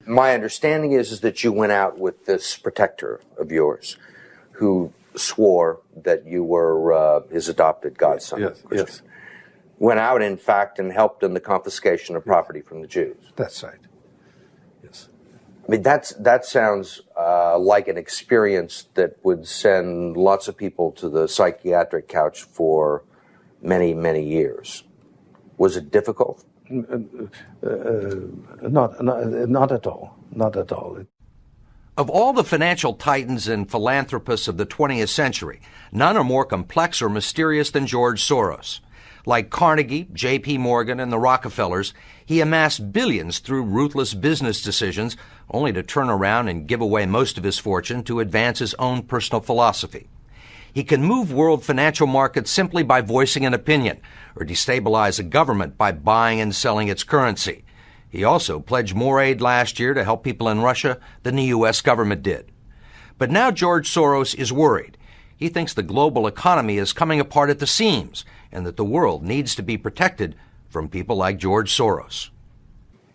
My understanding is that you went out with this protector of yours who swore that you were his adopted godson. Yes. Went out, in fact, and helped in the confiscation of property from the Jews. That's right. Yes. I mean, that sounds like an experience that would send lots of people to the psychiatric couch for many, many years. Was it difficult? Not at all. Not at all. Of all the financial titans and philanthropists of the 20th century, none are more complex or mysterious than George Soros. Like Carnegie, J.P. Morgan, and the Rockefellers, he amassed billions through ruthless business decisions, only to turn around and give away most of his fortune to advance his own personal philosophy. He can move world financial markets simply by voicing an opinion, or destabilize a government by buying and selling its currency. He also pledged more aid last year to help people in Russia than the U.S. government did. But now George Soros is worried. He thinks the global economy is coming apart at the seams, and that the world needs to be protected from people like George Soros.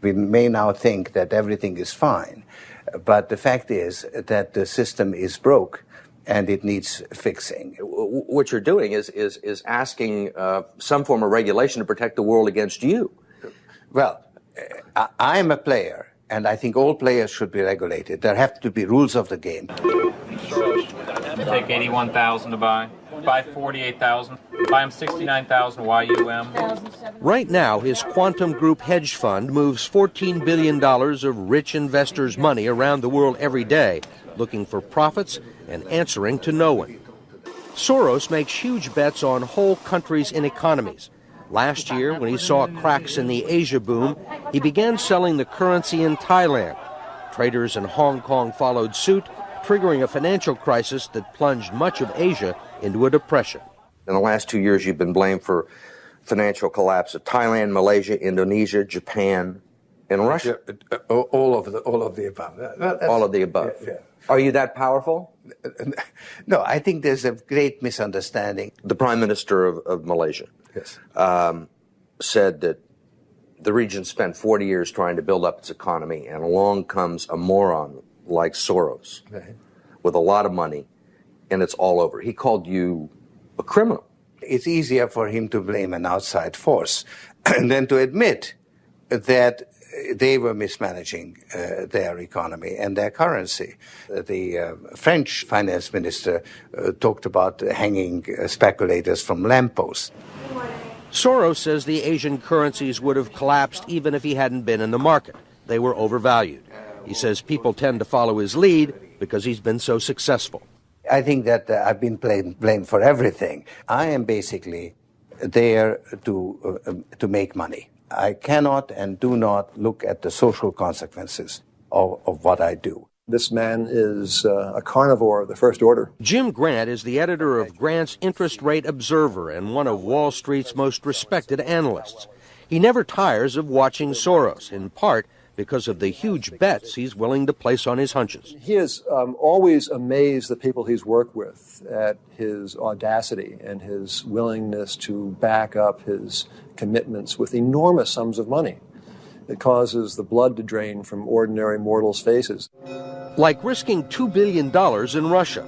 We may now think that everything is fine, but the fact is that the system is broke and it needs fixing. What you're doing is asking some form of regulation to protect the world against you. Well, I am a player, and I think all players should be regulated. There have to be rules of the game. Take 81,000 to buy. Buy 48,000. Buy him 69,000 YUM. Right now, his Quantum Group hedge fund moves $14 billion of rich investors' money around the world every day, looking for profits and answering to no one. Soros makes huge bets on whole countries and economies. Last year, when he saw cracks in the Asia boom, he began selling the currency in Thailand. Traders in Hong Kong followed suit, triggering a financial crisis that plunged much of Asia into a depression. In the last 2 years, you've been blamed for financial collapse of Thailand, Malaysia, Indonesia, Japan, and Russia. All of the above. All of the above. Yeah. Are you that powerful? No, I think there's a great misunderstanding. The Prime Minister of Malaysia said that the region spent 40 years trying to build up its economy, and along comes a moron like Soros with a lot of money, and it's all over. He called you a criminal. It's easier for him to blame an outside force than to admit that they were mismanaging their economy and their currency. The French finance minister talked about hanging speculators from lampposts. Soros says the Asian currencies would have collapsed even if he hadn't been in the market. They were overvalued. He says people tend to follow his lead because he's been so successful. I think that I've been blamed for everything. I am basically there to make money. I cannot and do not look at the social consequences of what I do. This man is a carnivore of the first order. Jim Grant is the editor of Grant's Interest Rate Observer and one of Wall Street's most respected analysts. He never tires of watching Soros, in part because of the huge bets he's willing to place on his hunches. He has always amazed the people he's worked with at his audacity and his willingness to back up his commitments with enormous sums of money. It causes the blood to drain from ordinary mortals' faces. Like risking $2 billion in Russia.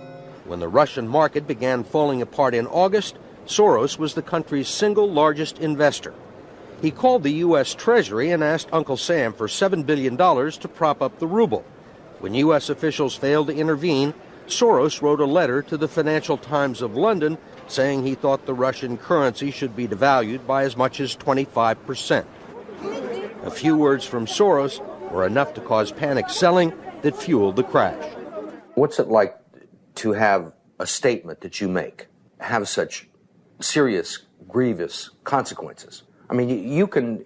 When the Russian market began falling apart in August, Soros was the country's single largest investor. He called the U.S. Treasury and asked Uncle Sam for $7 billion to prop up the ruble. When U.S. officials failed to intervene, Soros wrote a letter to the Financial Times of London saying he thought the Russian currency should be devalued by as much as 25%. A few words from Soros were enough to cause panic selling that fueled the crash. What's it like to have a statement that you make have such serious, grievous consequences? I mean, you can,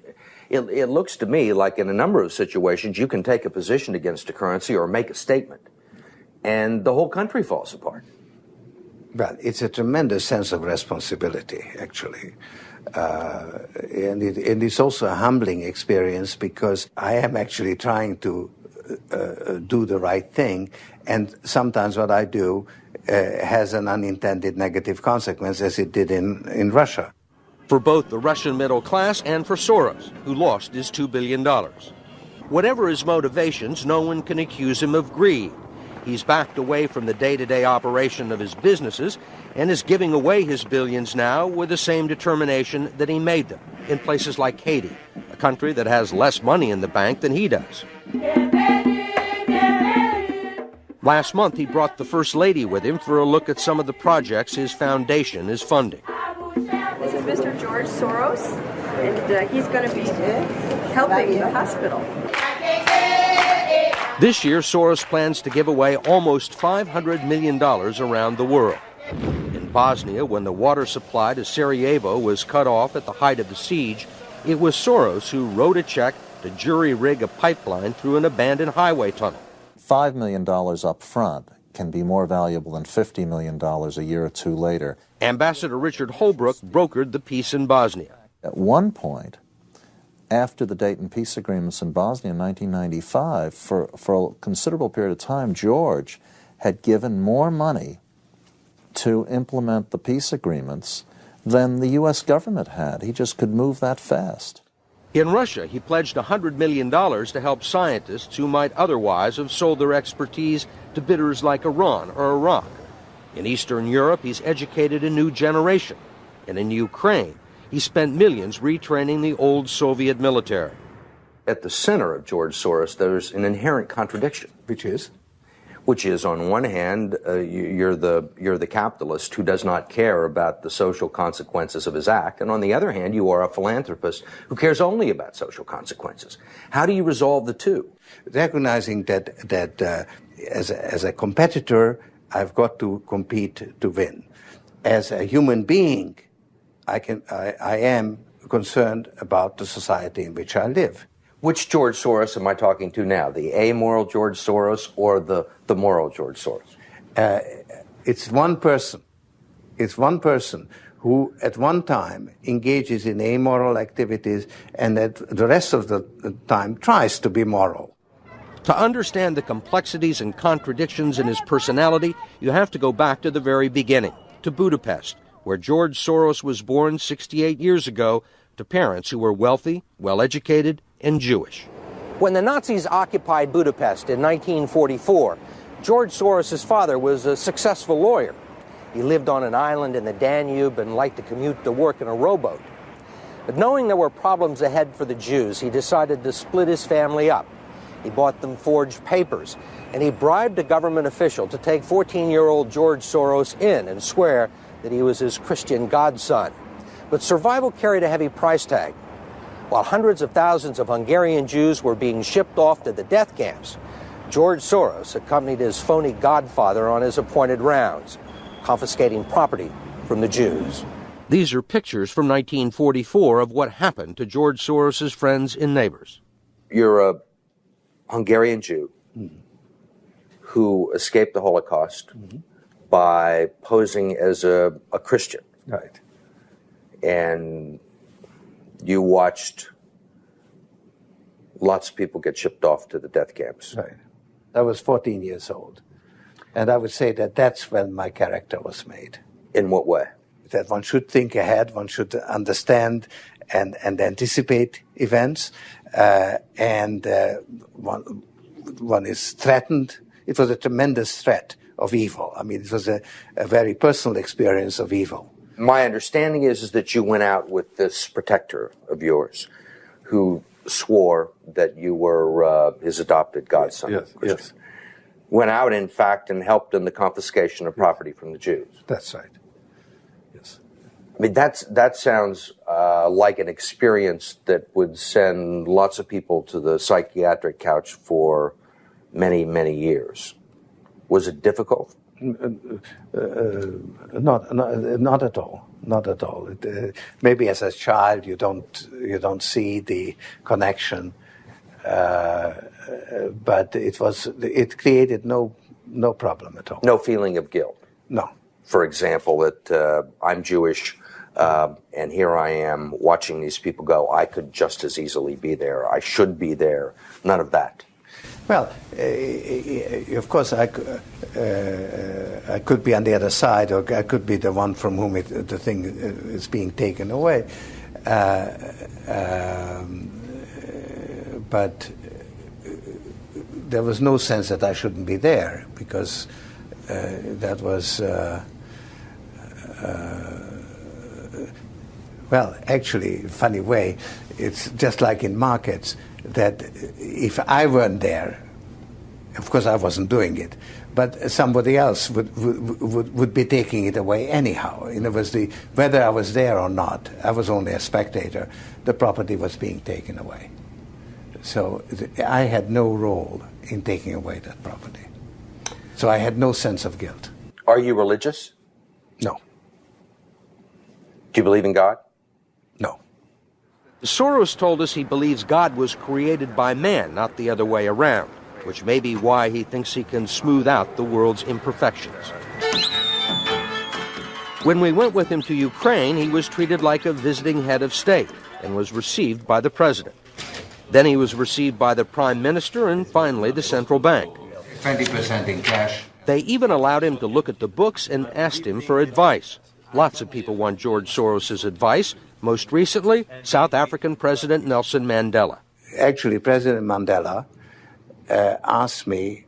it looks to me like in a number of situations you can take a position against a currency or make a statement, and the whole country falls apart. Well, it's a tremendous sense of responsibility, actually. And it's also a humbling experience because I am actually trying to do the right thing, and sometimes what I do has an unintended negative consequence, as it did in Russia. For both the Russian middle class and for Soros, who lost his $2 billion. Whatever his motivations, no one can accuse him of greed. He's backed away from the day-to-day operation of his businesses and is giving away his billions now with the same determination that he made them in places like Haiti, a country that has less money in the bank than he does. Last month, he brought the First Lady with him for a look at some of the projects his foundation is funding. This is Mr. George Soros, and he's going to be helping the hospital. This year, Soros plans to give away almost $500 million around the world. In Bosnia, when the water supply to Sarajevo was cut off at the height of the siege, it was Soros who wrote a check to jury-rig a pipeline through an abandoned highway tunnel. $5 million up front can be more valuable than $50 million a year or two later. Ambassador Richard Holbrooke brokered the peace in Bosnia. At one point, after the Dayton peace agreements in Bosnia in 1995, for a considerable period of time, George had given more money to implement the peace agreements than the U.S. government had. He just could move that fast. In Russia, he pledged $100 million to help scientists who might otherwise have sold their expertise to bidders like Iran or Iraq. In Eastern Europe, he's educated a new generation. And in Ukraine, he spent millions retraining the old Soviet military. At the center of George Soros, there's an inherent contradiction. Which is, on one hand, you're the capitalist who does not care about the social consequences of his act, and on the other hand, you are a philanthropist who cares only about social consequences. How do you resolve the two? Recognizing that as a competitor, I've got to compete to win. As a human being, I am concerned about the society in which I live. Which George Soros am I talking to now? The amoral George Soros or the moral George Soros? It's one person. It's one person who at one time engages in amoral activities and at the rest of the time tries to be moral. To understand the complexities and contradictions in his personality, you have to go back to the very beginning, to Budapest, where George Soros was born 68 years ago to parents who were wealthy, well-educated, and Jewish. When the Nazis occupied Budapest in 1944, George Soros' father was a successful lawyer. He lived on an island in the Danube and liked to commute to work in a rowboat. But knowing there were problems ahead for the Jews, he decided to split his family up. He bought them forged papers, and he bribed a government official to take 14-year-old George Soros in and swear that he was his Christian godson. But survival carried a heavy price tag. While hundreds of thousands of Hungarian Jews were being shipped off to the death camps, George Soros accompanied his phony godfather on his appointed rounds, confiscating property from the Jews. These are pictures from 1944 of what happened to George Soros' friends and neighbors. You're a Hungarian Jew who escaped the Holocaust by posing as a Christian. Right. And you watched lots of people get shipped off to the death camps. Right. I was 14 years old. And I would say that that's when my character was made. In what way? That one should think ahead, one should understand and anticipate events, and one is threatened. It was a tremendous threat of evil. I mean, it was a very personal experience of evil. My understanding is that you went out with this protector of yours who swore that you were his adopted godson. Yes. Went out, in fact, and helped in the confiscation of property from the Jews. That's right. Yes. I mean, that sounds like an experience that would send lots of people to the psychiatric couch for many, many years. Was it difficult? Not at all. Not at all. Maybe as a child you don't see the connection, but it created no problem at all. No feeling of guilt. No. For example, that I'm Jewish, and here I am watching these people go. I could just as easily be there. I should be there. None of that. Well, of course, I could be on the other side, or I could be the one from whom the thing is being taken away. But there was no sense that I shouldn't be there, because that was, well, actually, funny way, it's just like in markets, that if I weren't there, of course I wasn't doing it, but somebody else would be taking it away anyhow. In other words, whether I was there or not, I was only a spectator, the property was being taken away. So I had no role in taking away that property. So I had no sense of guilt. Are you religious? No. Do you believe in God? No. Soros told us he believes God was created by man, not the other way around, which may be why he thinks he can smooth out the world's imperfections. When we went with him to Ukraine, he was treated like a visiting head of state and was received by the president. Then he was received by the prime minister and finally the central bank. 20% in cash. They even allowed him to look at the books and asked him for advice. Lots of people want George Soros' advice. Most recently, South African President Nelson Mandela. Actually, President Mandela asked me,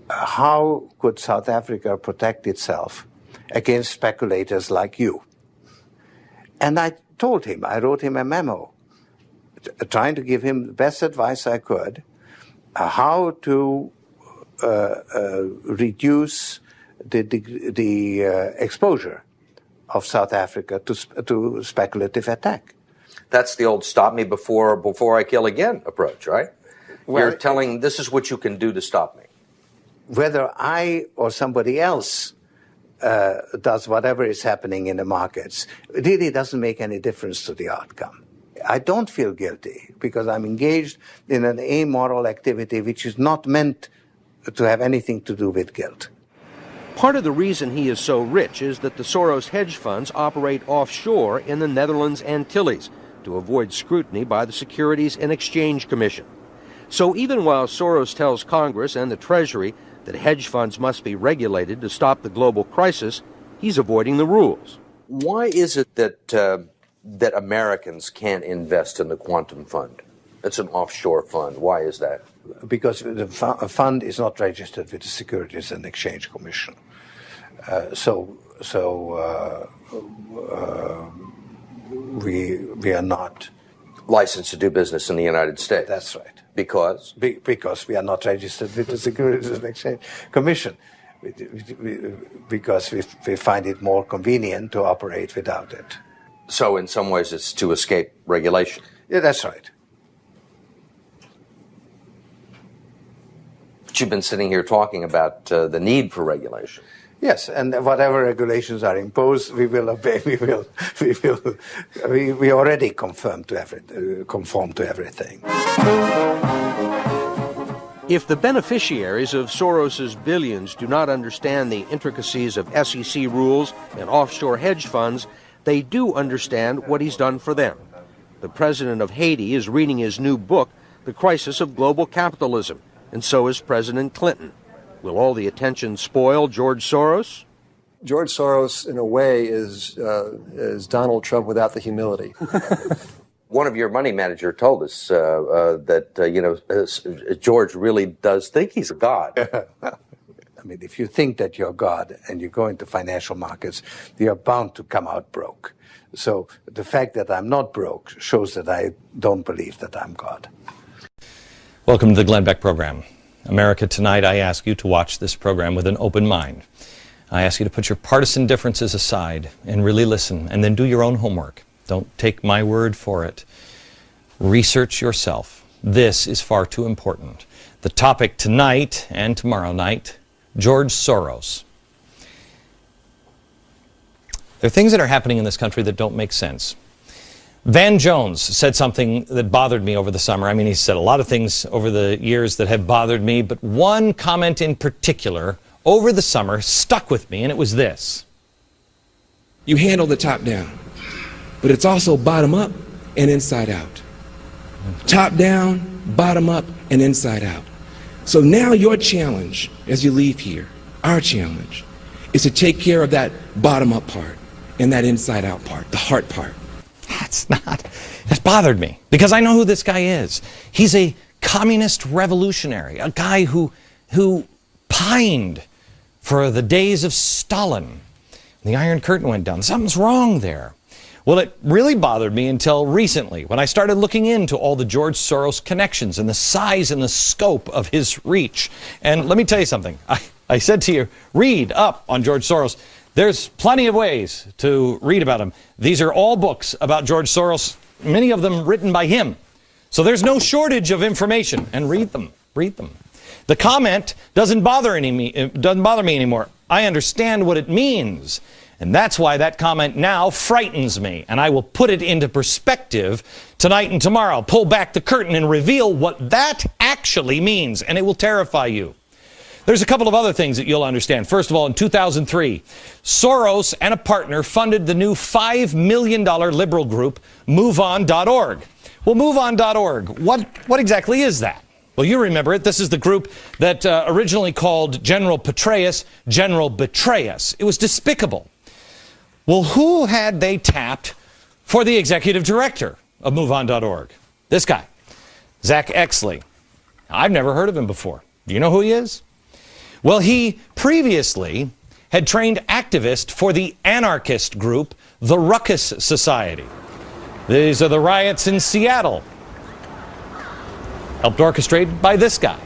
how could South Africa protect itself against speculators like you? And I told him, I wrote him a memo, trying to give him the best advice I could, how to reduce the exposure of South Africa to speculative attack. That's the old stop me before I kill again approach, right? Well, you're telling this is what you can do to stop me. Whether I or somebody else does whatever is happening in the markets, it really doesn't make any difference to the outcome. I don't feel guilty because I'm engaged in an amoral activity which is not meant to have anything to do with guilt. Part of the reason he is so rich is that the Soros hedge funds operate offshore in the Netherlands Antilles to avoid scrutiny by the Securities and Exchange Commission. So even while Soros tells Congress and the Treasury that hedge funds must be regulated to stop the global crisis, he's avoiding the rules. Why is it that Americans can't invest in the quantum fund? It's an offshore fund. Why is that? Because the fund is not registered with the Securities and Exchange Commission. We are not licensed to do business in the United States. That's right. Because? Because we are not registered with the Securities and Exchange Commission. Because we find it more convenient to operate without it. So in some ways it's to escape regulation. Yeah, that's right. But you've been sitting here talking about the need for regulation. Yes, and whatever regulations are imposed, we will obey. We already conform to everything. If the beneficiaries of Soros's billions do not understand the intricacies of SEC rules and offshore hedge funds, they do understand what he's done for them. The president of Haiti is reading his new book, The Crisis of Global Capitalism, and so is President Clinton. Will all the attention spoil George Soros? George Soros, in a way, is Donald Trump without the humility. One of your money manager told us that George really does think he's a god. I mean, if you think that you're God and you go into financial markets, you're bound to come out broke. So the fact that I'm not broke shows that I don't believe that I'm God. Welcome to the Glenn Beck program. America Tonight, I ask you to watch this program with an open mind. I ask you to put your partisan differences aside and really listen, and then do your own homework. Don't take my word for it. Research yourself. This is far too important. The topic tonight and tomorrow night, George Soros. There are things that are happening in this country that don't make sense. Van Jones said something that bothered me over the summer. I mean, he said a lot of things over the years that have bothered me, but one comment in particular over the summer stuck with me, and it was this. You handle the top down, but it's also bottom up and inside out. Top down, bottom up, and inside out. So now your challenge as you leave here, our challenge, is to take care of that bottom up part and that inside out part, the heart part. That's bothered me because I know who this guy is. He's a communist revolutionary, a guy who pined for the days of Stalin. The Iron Curtain went down. Something's wrong there. Well, it really bothered me until recently when I started looking into all the George Soros connections and the size and the scope of his reach. And let me tell you something. I said to you, read up on George Soros. There's plenty of ways to read about him. These are all books about George Soros, many of them written by him. So there's no shortage of information, and read them. Read them. The comment doesn't bother me anymore. I understand what it means. And that's why that comment now frightens me. And I will put it into perspective tonight and tomorrow. Pull back the curtain and reveal what that actually means. And it will terrify you. There's a couple of other things that you'll understand. First of all, in 2003, Soros and a partner funded the new $5 million liberal group, MoveOn.org. Well, MoveOn.org, what exactly is that? Well, you remember it. This is the group that originally called General Petraeus General Betrayus. It was despicable. Well, who had they tapped for the executive director of MoveOn.org? This guy, Zach Exley. I've never heard of him before. Do you know who he is? Well, he previously had trained activists for the anarchist group, the Ruckus Society. These are the riots in Seattle, helped orchestrated by this guy.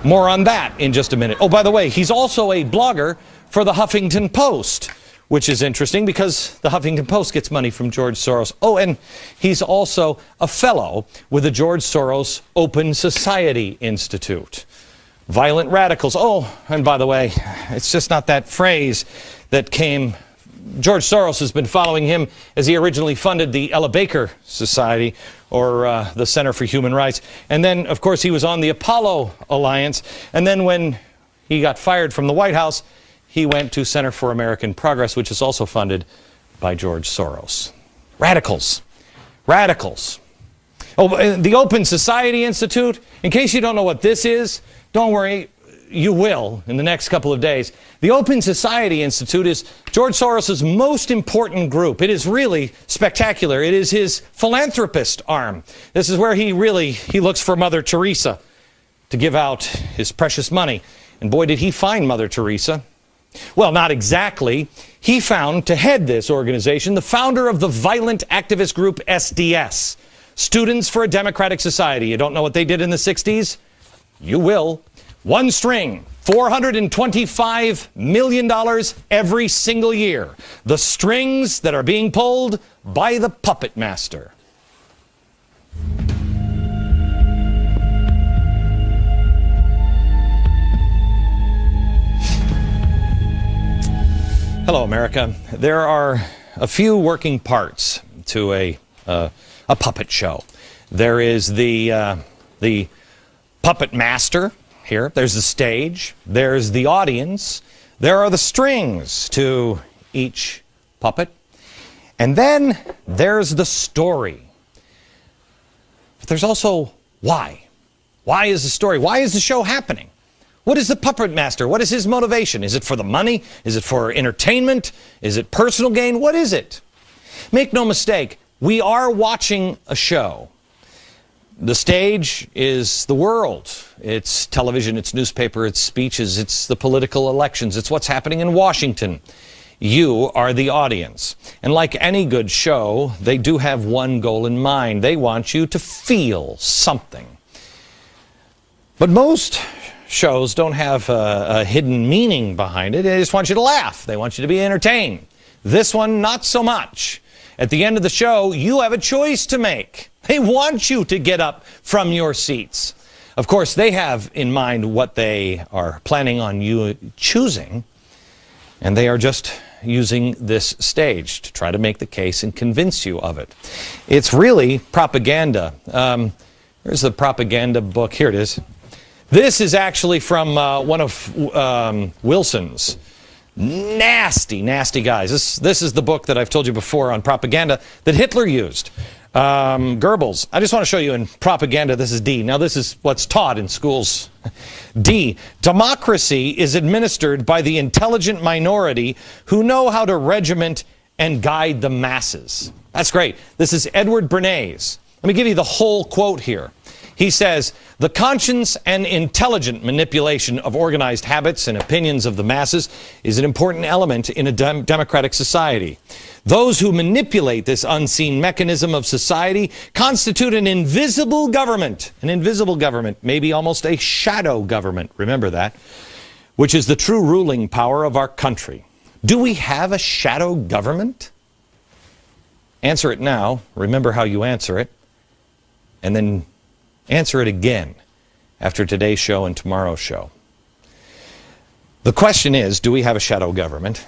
More on that in just a minute. Oh, by the way, he's also a blogger for the Huffington Post, which is interesting because the Huffington Post gets money from George Soros. Oh, and he's also a fellow with the George Soros Open Society Institute. Violent radicals. Oh, and by the way, it's just not that phrase that came. George Soros has been following him as he originally funded the Ella Baker Society, or the Center for Human Rights. And then, of course, he was on the Apollo Alliance. And then when he got fired from the White House, he went to Center for American Progress, which is also funded by George Soros. Radicals. Radicals. Oh, the Open Society Institute, in case you don't know what this is, don't worry, you will in the next couple of days. The Open Society Institute is George Soros' most important group. It is really spectacular. It is his philanthropist arm. This is where he looks for Mother Teresa to give out his precious money. And boy, did he find Mother Teresa. Well, not exactly. He found, to head this organization, the founder of the violent activist group SDS, Students for a Democratic Society. You don't know what they did in the 60s? You will. One string, $425 million every single year. The strings that are being pulled by the puppet master. Hello, America. There are a few working parts to a puppet show. There is the puppet master here. There's the stage. There's the audience. There are the strings to each puppet. And then there's the story. But there's also why. Why is the story? Why is the show happening? What is the puppet master? What is his motivation? Is it for the money? Is it for entertainment? Is it personal gain? What is it? Make no mistake, we are watching a show. The stage is the world. It's television, it's newspaper, it's speeches, it's the political elections, it's what's happening in Washington. You are the audience. And like any good show, they do have one goal in mind. They want you to feel something. But most shows don't have a hidden meaning behind it. They just want you to laugh. They want you to be entertained. This one, not so much. At the end of the show, you have a choice to make. They want you to get up from your seats. Of course, they have in mind what they are planning on you choosing, and they are just using this stage to try to make the case and convince you of it. It's really propaganda. Here's the propaganda book. Here it is. This is actually from one of Wilson's. Nasty, nasty guys. This is the book that I've told you before on propaganda that Hitler used. Goebbels. I just want to show you in propaganda, this is D. Now this is what's taught in schools. D. Democracy is administered by the intelligent minority who know how to regiment and guide the masses. That's great. This is Edward Bernays. Let me give you the whole quote here. He says, the conscious and intelligent manipulation of organized habits and opinions of the masses is an important element in a democratic society. Those who manipulate this unseen mechanism of society constitute an invisible government. An invisible government, maybe almost a shadow government, remember that, which is the true ruling power of our country. Do we have a shadow government? Answer it now. Remember how you answer it. And then answer it again after today's show and tomorrow's show. The question is, do we have a shadow government?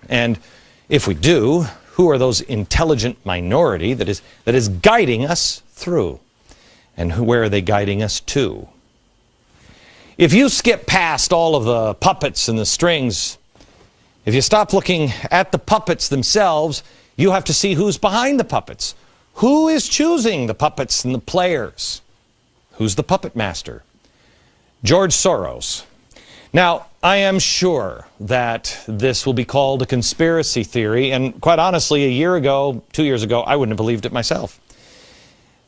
And if we do, who are those intelligent minority that is guiding us through? And where are they guiding us to? If you skip past all of the puppets and the strings, if you stop looking at the puppets themselves, you have to see who's behind the puppets. Who is choosing the puppets and the players? Who's the puppet master? George Soros. Now, I am sure that this will be called a conspiracy theory, and quite honestly, a year ago, 2 years ago, I wouldn't have believed it myself.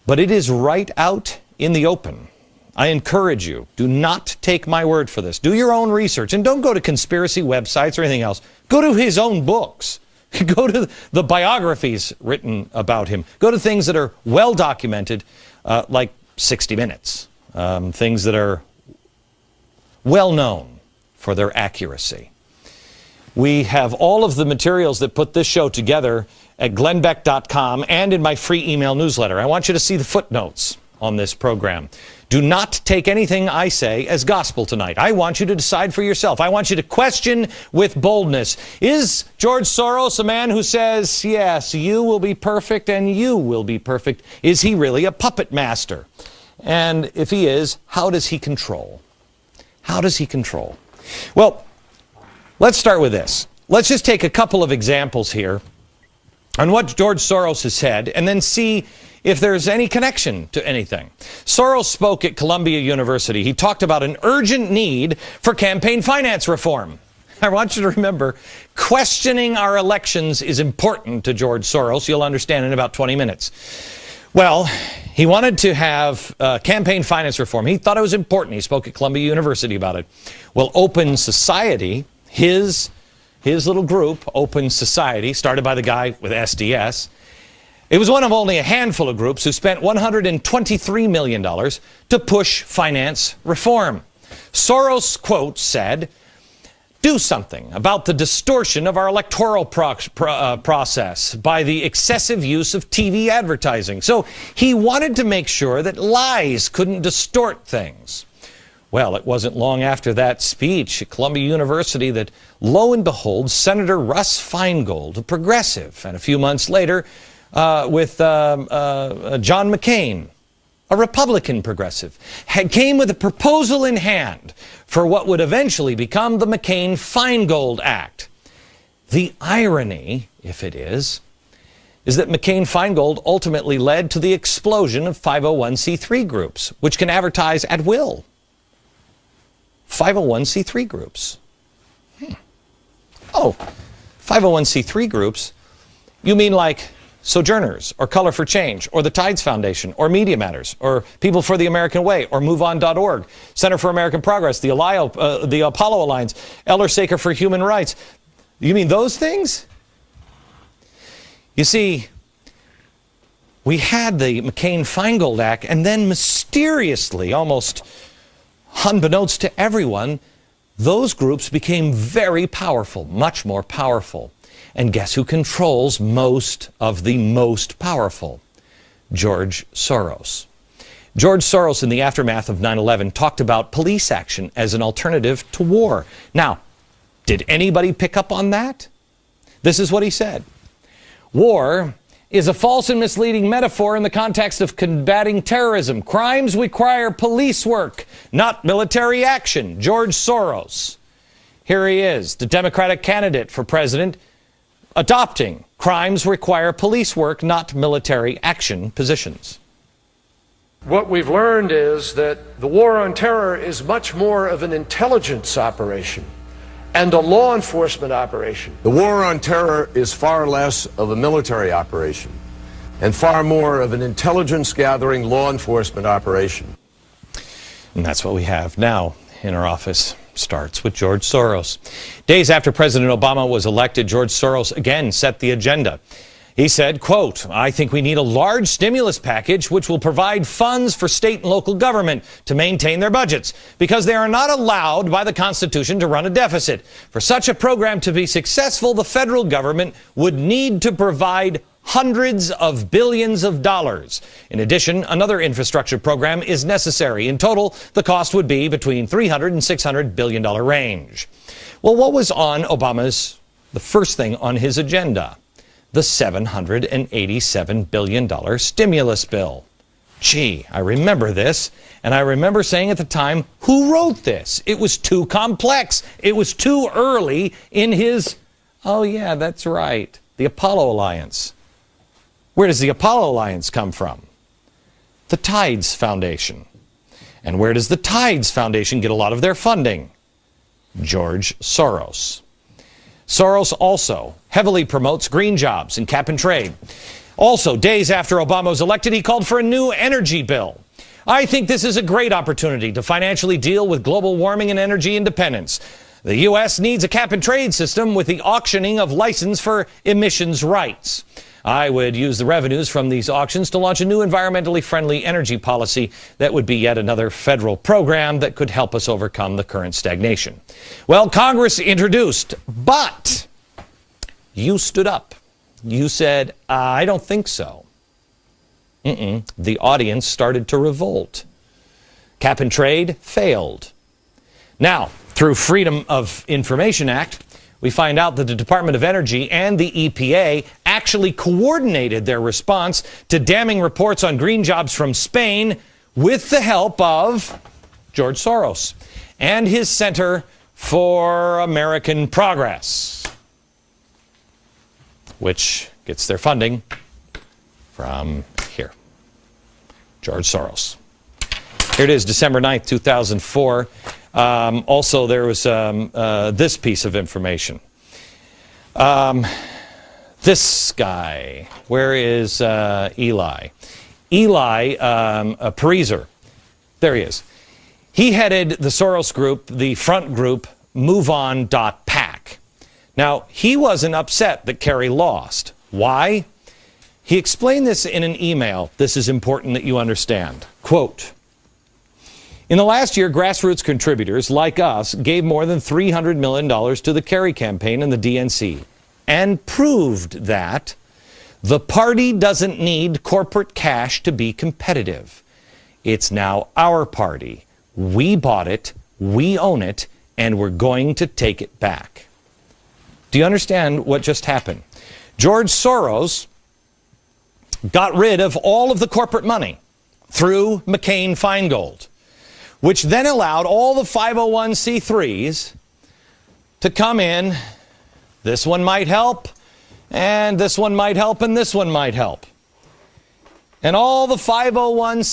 But it is right out in the open. I encourage you, do not take my word for this. Do your own research, and don't go to conspiracy websites or anything else. Go to his own books. Go to the biographies written about him. Go to things that are well documented, like 60 Minutes. Things that are well known for their accuracy. We have all of the materials that put this show together at glennbeck.com and in my free email newsletter. I want you to see the footnotes on this program. Do not take anything I say as gospel tonight. I want you to decide for yourself. I want you to question with boldness. Is George Soros a man who says, yes, you will be perfect and you will be perfect? Is he really a puppet master? And if he is, how does he control? How does he control? Well, let's start with this. Let's just take a couple of examples here on what George Soros has said and then see if there's any connection to anything. Soros spoke at Columbia University. He talked about an urgent need for campaign finance reform. I want you to remember, questioning our elections is important to George Soros. You'll understand in about 20 minutes. Well, he wanted to have campaign finance reform. He thought it was important. He spoke at Columbia University about it. Well, Open Society, his little group, Open Society, started by the guy with SDS, it was one of only a handful of groups who spent $123 million to push finance reform. Soros, quote, said, do something about the distortion of our electoral process by the excessive use of TV advertising. So he wanted to make sure that lies couldn't distort things. Well, it wasn't long after that speech at Columbia University that, lo and behold, Senator Russ Feingold, a progressive, and a few months later, with John McCain, a Republican progressive, came with a proposal in hand for what would eventually become the McCain-Feingold Act. The irony, if it is that McCain-Feingold ultimately led to the explosion of 501c3 groups, which can advertise at will. 501c3 groups. Oh, 501c3 groups? You mean like Sojourners, or Color for Change, or the Tides Foundation, or Media Matters, or People for the American Way, or MoveOn.org, Center for American Progress, the Apollo Alliance, Eller Saker for Human Rights. You mean those things? You see, we had the McCain-Feingold Act, and then mysteriously, almost unbeknownst to everyone, those groups became very powerful, much more powerful. And guess who controls most of the most powerful? George Soros. George Soros, in the aftermath of 9/11, talked about police action as an alternative to war. Now, did anybody pick up on that? This is what he said. War is a false and misleading metaphor in the context of combating terrorism. Crimes require police work, not military action. George Soros. Here he is, the Democratic candidate for president, adopting crimes require police work, not military action positions. What we've learned is that the war on terror is much more of an intelligence operation and a law enforcement operation. The war on terror is far less of a military operation. and far more of an intelligence-gathering law enforcement operation. And that's what we have now in our office. Starts with George Soros. Days after President Obama was elected, George Soros again set the agenda. He said, quote, "I think we need a large stimulus package which will provide funds for state and local government to maintain their budgets because they are not allowed by the Constitution to run a deficit. For such a program to be successful, the federal government would need to provide hundreds of billions of dollars. In addition, another infrastructure program is necessary. In total, the cost would be between $300 and $600 billion range." Well, what was on the first thing on his agenda? The $787 billion stimulus bill. Gee, I remember this, and I remember saying at the time, who wrote this? It was too complex. It was too early in his, oh yeah, that's right, the Apollo Alliance. Where does the Apollo Alliance come from? The Tides Foundation. And where does the Tides Foundation get a lot of their funding? George Soros. Soros also heavily promotes green jobs and cap and trade. Also, days after Obama was elected, he called for a new energy bill. "I think this is a great opportunity to financially deal with global warming and energy independence. The U.S. needs a cap and trade system with the auctioning of license for emissions rights. I would use the revenues from these auctions to launch a new environmentally friendly energy policy that would be yet another federal program that could help us overcome the current stagnation." Well, Congress introduced, but you stood up. You said, "I don't think so." The audience started to revolt. Cap and trade failed. Now, through Freedom of Information Act, we find out that the Department of Energy and the EPA actually coordinated their response to damning reports on green jobs from Spain with the help of George Soros and his Center for American Progress, which gets their funding from here, George Soros. Here it is, December 9th, 2004. Also, there was this piece of information. This guy, where is Eli? Eli Pariser. There he is. He headed the Soros group, the front group, MoveOn.pac. Now, he wasn't upset that Kerry lost. Why? He explained this in an email. This is important that you understand. Quote, "In the last year, grassroots contributors like us gave more than $300 million to the Kerry campaign and the DNC and proved that the party doesn't need corporate cash to be competitive. It's now our party. We bought it, we own it, and we're going to take it back." Do you understand what just happened? George Soros got rid of all of the corporate money through McCain-Feingold, which then allowed all the 501c3s to come in. This one might help, and this one might help, and this one might help. And all the 501c3